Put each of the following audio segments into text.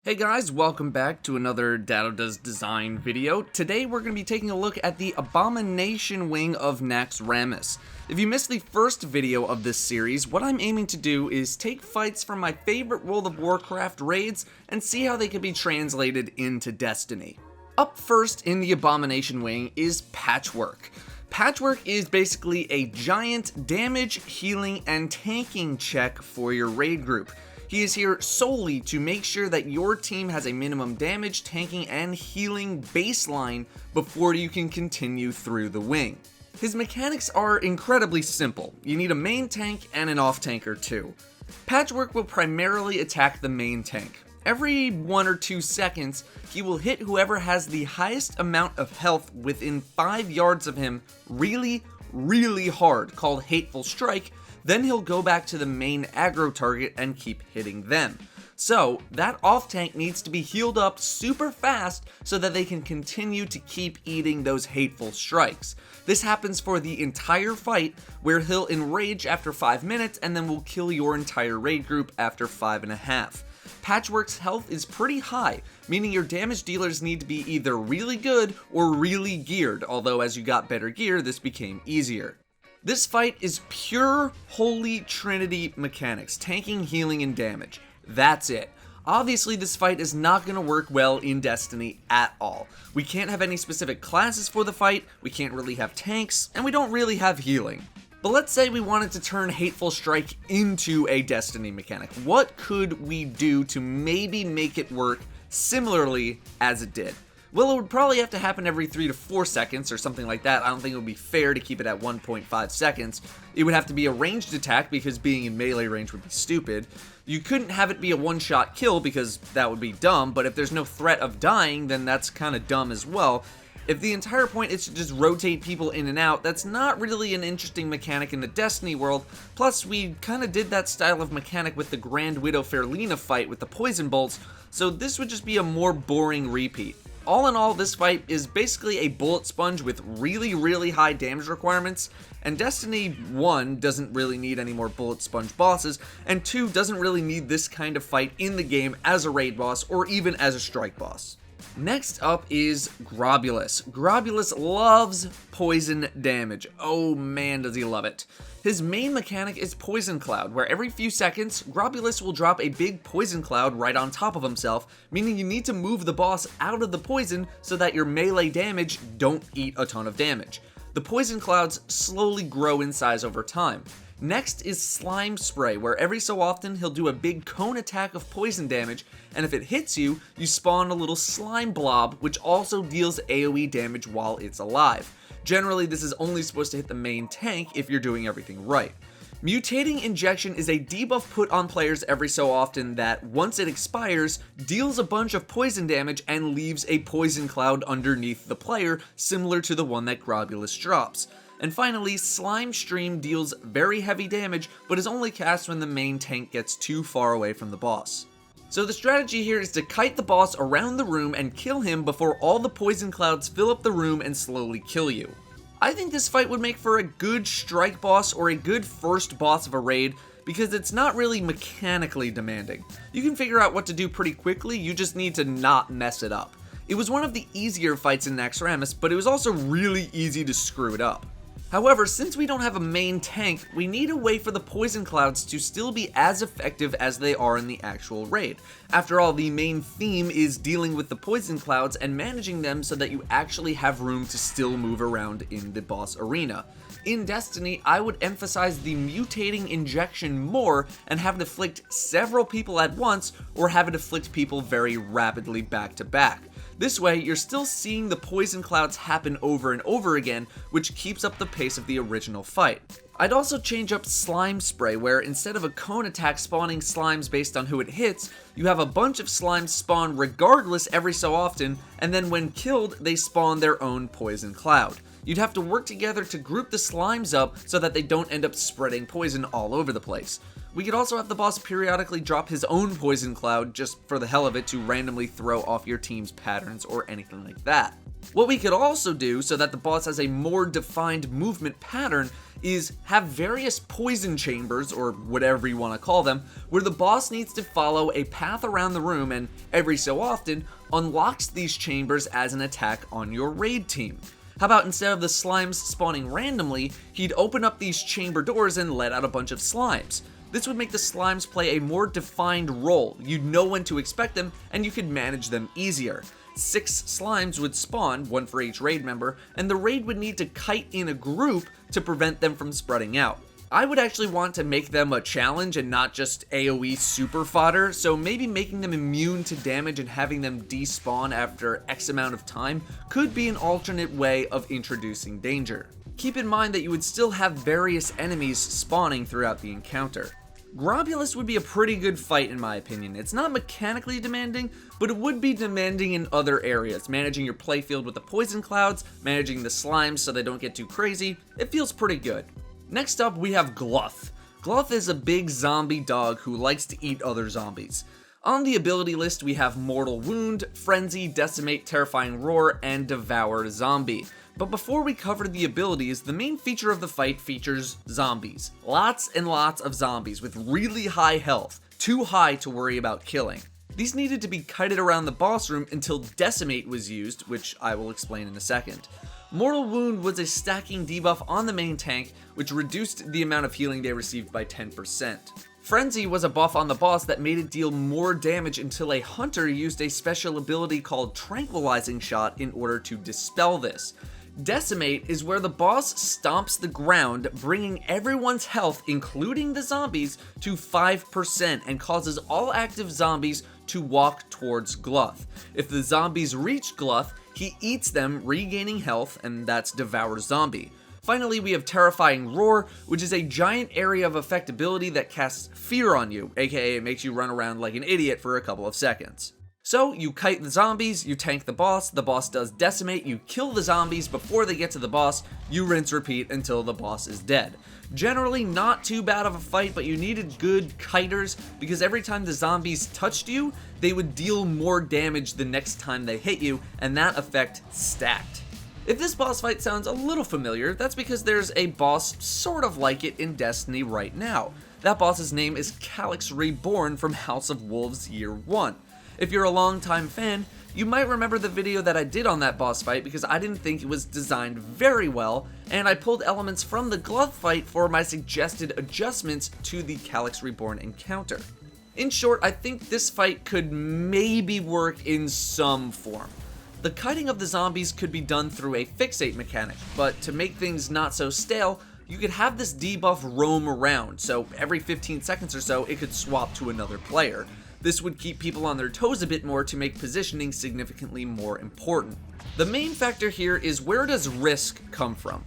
Hey guys, welcome back to another Datto Does Design video. Today we're going to be taking a look at the Abomination Wing of Naxxramas. If you missed the first video of this series, what I'm aiming to do is take fights from my favorite World of Warcraft raids and see how they can be translated into Destiny. Up first in the Abomination Wing is Patchwork. Patchwork is basically a giant damage, healing, and tanking check for your raid group. He is here solely to make sure that your team has a minimum damage, tanking, and healing baseline before you can continue through the wing. His mechanics are incredibly simple. You need a main tank and an off-tanker too. Patchwork will primarily attack the main tank. Every 1 or 2 seconds, he will hit whoever has the highest amount of health within 5 yards of him really hard, called Hateful Strike. Then he'll go back to the main aggro target and keep hitting them. So that off tank needs to be healed up super fast so that they can continue to keep eating those hateful strikes. This happens for the entire fight, where he'll enrage after 5 minutes and then will kill your entire raid group after 5.5. Patchwork's health is pretty high, meaning your damage dealers need to be either really good or really geared, although as you got better gear, this became easier. This fight is pure Holy Trinity mechanics, tanking, healing, and damage. That's it. Obviously, this fight is not going to work well in Destiny at all. We can't have any specific classes for the fight, we can't really have tanks, and we don't really have healing. But let's say we wanted to turn Hateful Strike into a Destiny mechanic. What could we do to maybe make it work similarly as it did? Well, it would probably have to happen every 3 to 4 seconds or something like that. I don't think it would be fair to keep it at 1.5 seconds. It would have to be a ranged attack because being in melee range would be stupid. You couldn't have it be a one-shot kill because that would be dumb, but if there's no threat of dying, then that's kind of dumb as well. If the entire point is to just rotate people in and out, that's not really an interesting mechanic in the Destiny world. Plus, we kind of did that style of mechanic with the Grand Widow Fairlina fight with the poison bolts, so this would just be a more boring repeat. All in all, this fight is basically a bullet sponge with really high damage requirements, and Destiny 1 doesn't really need any more bullet sponge bosses, and 2 doesn't really need this kind of fight in the game as a raid boss or even as a strike boss. Next up is Grubulis. Grubulis loves poison damage. Oh man, does he love it. His main mechanic is Poison Cloud, where every few seconds, Grubulis will drop a big poison cloud right on top of himself, meaning you need to move the boss out of the poison so that your melee damage don't eat a ton of damage. The poison clouds slowly grow in size over time. Next is Slime Spray, where every so often he'll do a big cone attack of poison damage, and if it hits you, you spawn a little slime blob, which also deals AoE damage while it's alive. Generally, this is only supposed to hit the main tank if you're doing everything right. Mutating Injection is a debuff put on players every so often that, once it expires, deals a bunch of poison damage and leaves a poison cloud underneath the player, similar to the one that Grubulis drops. And finally, Slime Stream deals very heavy damage, but is only cast when the main tank gets too far away from the boss. So the strategy here is to kite the boss around the room and kill him before all the poison clouds fill up the room and slowly kill you. I think this fight would make for a good strike boss or a good first boss of a raid, because it's not really mechanically demanding. You can figure out what to do pretty quickly, you just need to not mess it up. It was one of the easier fights in Naxxramas, but it was also really easy to screw it up. However, since we don't have a main tank, we need a way for the poison clouds to still be as effective as they are in the actual raid. After all, the main theme is dealing with the poison clouds and managing them so that you actually have room to still move around in the boss arena. In Destiny, I would emphasize the mutating injection more and have it afflict several people at once, or have it afflict people very rapidly back to back. This way, you're still seeing the poison clouds happen over and over again, which keeps up the pace of the original fight. I'd also change up Slime Spray, where instead of a cone attack spawning slimes based on who it hits, you have a bunch of slimes spawn regardless every so often, and then when killed, they spawn their own poison cloud. You'd have to work together to group the slimes up so that they don't end up spreading poison all over the place. We could also have the boss periodically drop his own poison cloud just for the hell of it to randomly throw off your team's patterns or anything like that. What we could also do so that the boss has a more defined movement pattern is have various poison chambers, or whatever you want to call them, where the boss needs to follow a path around the room and every so often unlocks these chambers as an attack on your raid team. How about instead of the slimes spawning randomly, he'd open up these chamber doors and let out a bunch of slimes. This would make the slimes play a more defined role. You'd know when to expect them, and you could manage them easier. 6 slimes would spawn, 1 for each raid member, and the raid would need to kite in a group to prevent them from spreading out. I would actually want to make them a challenge and not just AoE super fodder, so maybe making them immune to damage and having them despawn after X amount of time could be an alternate way of introducing danger. Keep in mind that you would still have various enemies spawning throughout the encounter. Grubulis would be a pretty good fight in my opinion. It's not mechanically demanding, but it would be demanding in other areas. Managing your playfield with the poison clouds, managing the slimes so they don't get too crazy, it feels pretty good. Next up we have Gluth. Gluth is a big zombie dog who likes to eat other zombies. On the ability list we have Mortal Wound, Frenzy, Decimate, Terrifying Roar, and Devour Zombie. But before we cover the abilities, the main feature of the fight features zombies. Lots and lots of zombies with really high health, too high to worry about killing. These needed to be kited around the boss room until Decimate was used, which I will explain in a second. Mortal Wound was a stacking debuff on the main tank, which reduced the amount of healing they received by 10%. Frenzy was a buff on the boss that made it deal more damage until a hunter used a special ability called Tranquilizing Shot in order to dispel this. Decimate is where the boss stomps the ground, bringing everyone's health, including the zombies, to 5% and causes all active zombies to walk towards Gluth. If the zombies reach Gluth, he eats them, regaining health, and that's Devour Zombie. Finally, we have Terrifying Roar, which is a giant area of effectability that casts fear on you, aka it makes you run around like an idiot for a couple of seconds. So, you kite the zombies, you tank the boss does Decimate, you kill the zombies before they get to the boss, you rinse repeat until the boss is dead. Generally not too bad of a fight, but you needed good kiters because every time the zombies touched you, they would deal more damage the next time they hit you, and that effect stacked. If this boss fight sounds a little familiar, that's because there's a boss sort of like it in Destiny right now. That boss's name is Calyx Reborn from House of Wolves Year 1. If you're a longtime fan, you might remember the video that I did on that boss fight because I didn't think it was designed very well, and I pulled elements from the Gluth fight for my suggested adjustments to the Calyx Reborn encounter. In short, I think this fight could maybe work in some form. The kiting of the zombies could be done through a fixate mechanic, but to make things not so stale, you could have this debuff roam around, so every 15 seconds or so it could swap to another player. This would keep people on their toes a bit more to make positioning significantly more important. The main factor here is, where does risk come from?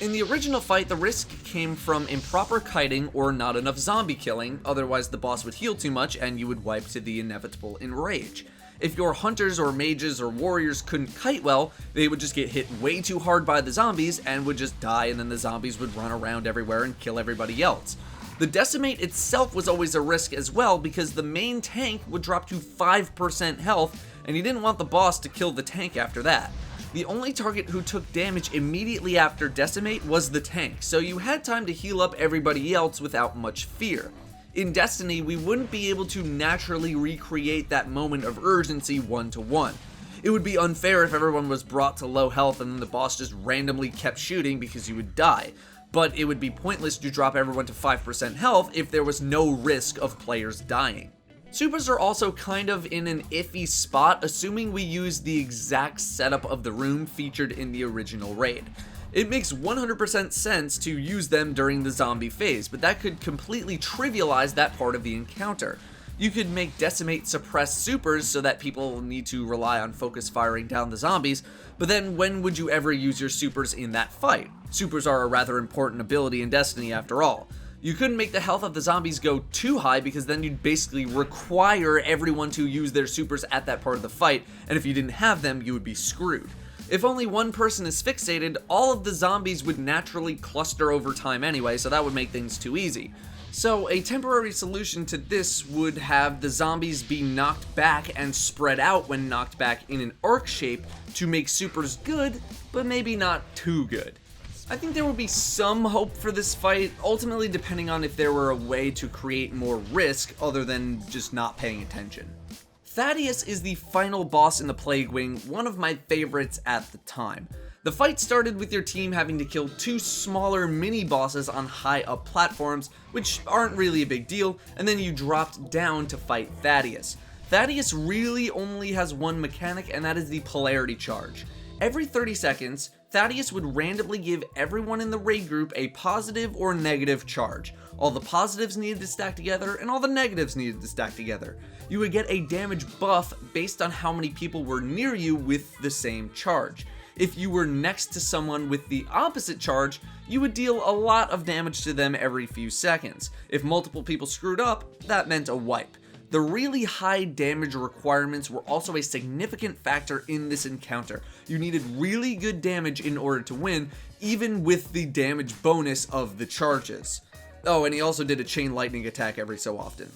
In the original fight, the risk came from improper kiting or not enough zombie killing, otherwise the boss would heal too much and you would wipe to the inevitable enrage. If your hunters or mages or warriors couldn't kite well, they would just get hit way too hard by the zombies and would just die, and then the zombies would run around everywhere and kill everybody else. The Decimate itself was always a risk as well because the main tank would drop to 5% health, and you didn't want the boss to kill the tank after that. The only target who took damage immediately after Decimate was the tank, so you had time to heal up everybody else without much fear. In Destiny, we wouldn't be able to naturally recreate that moment of urgency one-to-one. It would be unfair if everyone was brought to low health and then the boss just randomly kept shooting because you would die. But it would be pointless to drop everyone to 5% health if there was no risk of players dying. Supers are also kind of in an iffy spot, assuming we use the exact setup of the room featured in the original raid. It makes 100% sense to use them during the zombie phase, but that could completely trivialize that part of the encounter. You could make Decimate suppress supers so that people need to rely on focus firing down the zombies, but then when would you ever use your supers in that fight? Supers are a rather important ability in Destiny after all. You couldn't make the health of the zombies go too high because then you'd basically require everyone to use their supers at that part of the fight, and if you didn't have them, you would be screwed. If only one person is fixated, all of the zombies would naturally cluster over time anyway, so that would make things too easy. So a temporary solution to this would have the zombies be knocked back and spread out when knocked back in an arc shape to make supers good, but maybe not too good. I think there would be some hope for this fight, ultimately depending on if there were a way to create more risk other than just not paying attention. Thaddius is the final boss in the Plague Wing, one of my favorites at the time. The fight started with your team having to kill two smaller mini-bosses on high-up platforms, which aren't really a big deal, and then you dropped down to fight Thaddius. Thaddius really only has one mechanic, and that is the polarity charge. Every 30 seconds, Thaddius would randomly give everyone in the raid group a positive or negative charge. All the positives needed to stack together, and all the negatives needed to stack together. You would get a damage buff based on how many people were near you with the same charge. If you were next to someone with the opposite charge, you would deal a lot of damage to them every few seconds. If multiple people screwed up, that meant a wipe. The really high damage requirements were also a significant factor in this encounter. You needed really good damage in order to win, even with the damage bonus of the charges. Oh, and he also did a chain lightning attack every so often.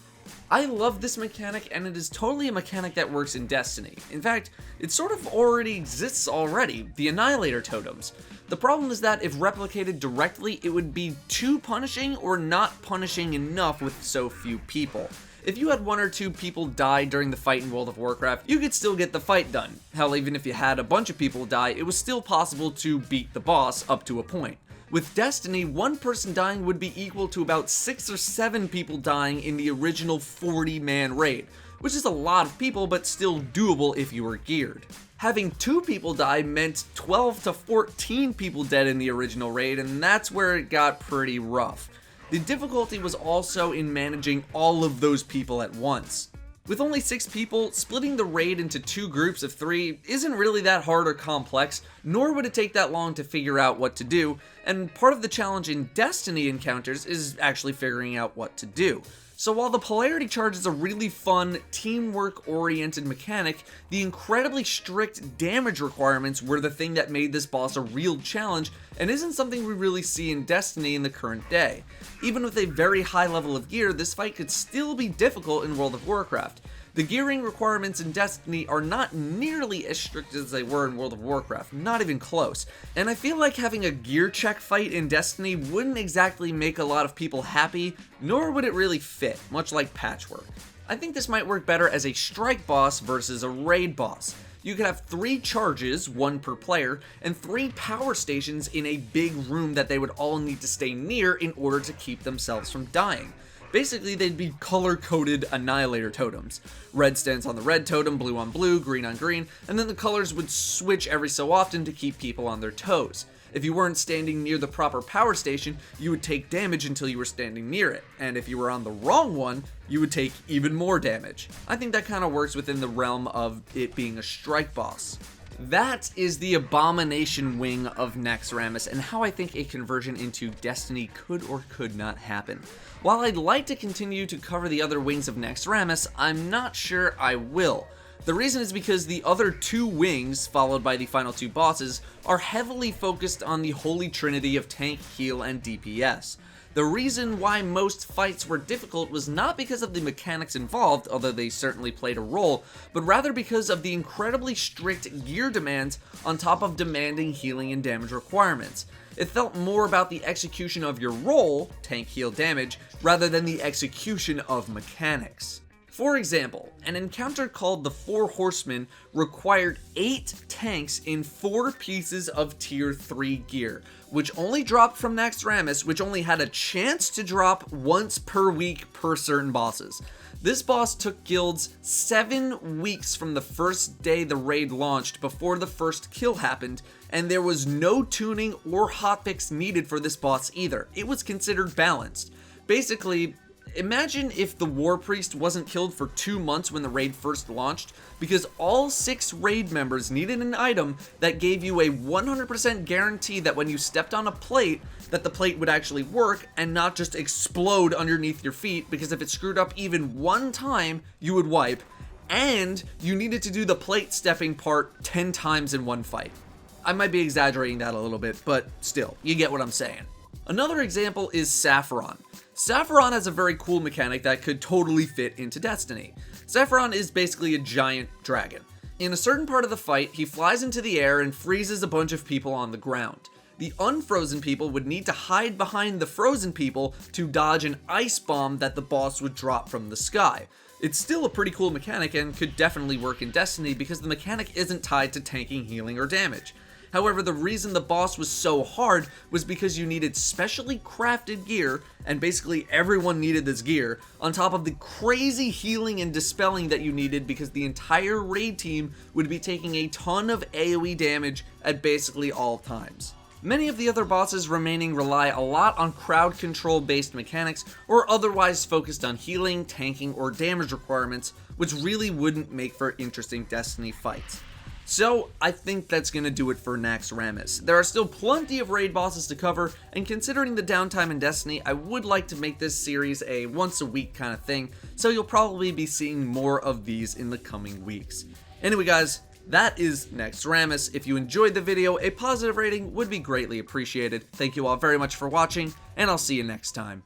I love this mechanic, and it is totally a mechanic that works in Destiny. In fact, it sort of already exists already, the Annihilator totems. The problem is that if replicated directly, it would be too punishing or not punishing enough with so few people. If you had one or two people die during the fight in World of Warcraft, you could still get the fight done. Hell, even if you had a bunch of people die, it was still possible to beat the boss up to a point. With Destiny, one person dying would be equal to about 6 or 7 people dying in the original 40-man raid, which is a lot of people, but still doable if you were geared. Having 2 people die meant 12 to 14 people dead in the original raid, and that's where it got pretty rough. The difficulty was also in managing all of those people at once. With only 6 people, splitting the raid into 2 groups of 3 isn't really that hard or complex, nor would it take that long to figure out what to do, and part of the challenge in Destiny encounters is actually figuring out what to do. So while the polarity charge is a really fun, teamwork-oriented mechanic, the incredibly strict damage requirements were the thing that made this boss a real challenge, and isn't something we really see in Destiny in the current day. Even with a very high level of gear, this fight could still be difficult in World of Warcraft. The gearing requirements in Destiny are not nearly as strict as they were in World of Warcraft, not even close. And I feel like having a gear check fight in Destiny wouldn't exactly make a lot of people happy, nor would it really fit, much like Patchwork. I think this might work better as a strike boss versus a raid boss. You could have 3 charges, 1 per player, and 3 power stations in a big room that they would all need to stay near in order to keep themselves from dying. Basically, they'd be color-coded Annihilator totems. Red stands on the red totem, blue on blue, green on green, and then the colors would switch every so often to keep people on their toes. If you weren't standing near the proper power station, you would take damage until you were standing near it, and if you were on the wrong one, you would take even more damage. I think that kind of works within the realm of it being a strike boss. That is the Abomination Wing of Naxxramas, and how I think a conversion into Destiny could or could not happen. While I'd like to continue to cover the other wings of Naxxramas, I'm not sure I will. The reason is because the other 2 wings, followed by the final 2 bosses, are heavily focused on the holy trinity of tank, heal, and DPS. The reason why most fights were difficult was not because of the mechanics involved, although they certainly played a role, but rather because of the incredibly strict gear demands on top of demanding healing and damage requirements. It felt more about the execution of your role, tank, heal, damage, rather than the execution of mechanics. For example, an encounter called the 4 Horsemen required 8 tanks in 4 pieces of tier 3 gear, which only dropped from Naxxramas, which only had a chance to drop once per week per certain bosses. This boss took guilds 7 weeks from the first day the raid launched before the first kill happened, and there was no tuning or hotfix needed for this boss either. It was considered balanced. Basically, imagine if the War Priest wasn't killed for 2 months when the raid first launched, because all 6 raid members needed an item that gave you a 100% guarantee that when you stepped on a plate, that the plate would actually work and not just explode underneath your feet, because if it screwed up even 1 time, you would wipe, and you needed to do the plate stepping part 10 times in one fight. I might be exaggerating that a little bit, but still, you get what I'm saying. Another example is Saffron. Saffron has a very cool mechanic that could totally fit into Destiny. Saffron is basically a giant dragon. In a certain part of the fight, he flies into the air and freezes a bunch of people on the ground. the unfrozen people would need to hide behind the frozen people to dodge an ice bomb that the boss would drop from the sky. It's still a pretty cool mechanic and could definitely work in Destiny because the mechanic isn't tied to tanking, healing, or damage. However, the reason the boss was so hard was because you needed specially crafted gear, and basically everyone needed this gear, on top of the crazy healing and dispelling that you needed because the entire raid team would be taking a ton of AoE damage at basically all times. Many of the other bosses remaining rely a lot on crowd control based mechanics or otherwise focused on healing, tanking, or damage requirements, which really wouldn't make for interesting Destiny fights. So I think that's going to do it for Naxxramas. There are still plenty of raid bosses to cover, and considering the downtime in Destiny, I would like to make this series a once a week kind of thing, so you'll probably be seeing more of these in the coming weeks. Anyway guys, that is Naxxramas. If you enjoyed the video, a positive rating would be greatly appreciated. Thank you all very much for watching, and I'll see you next time.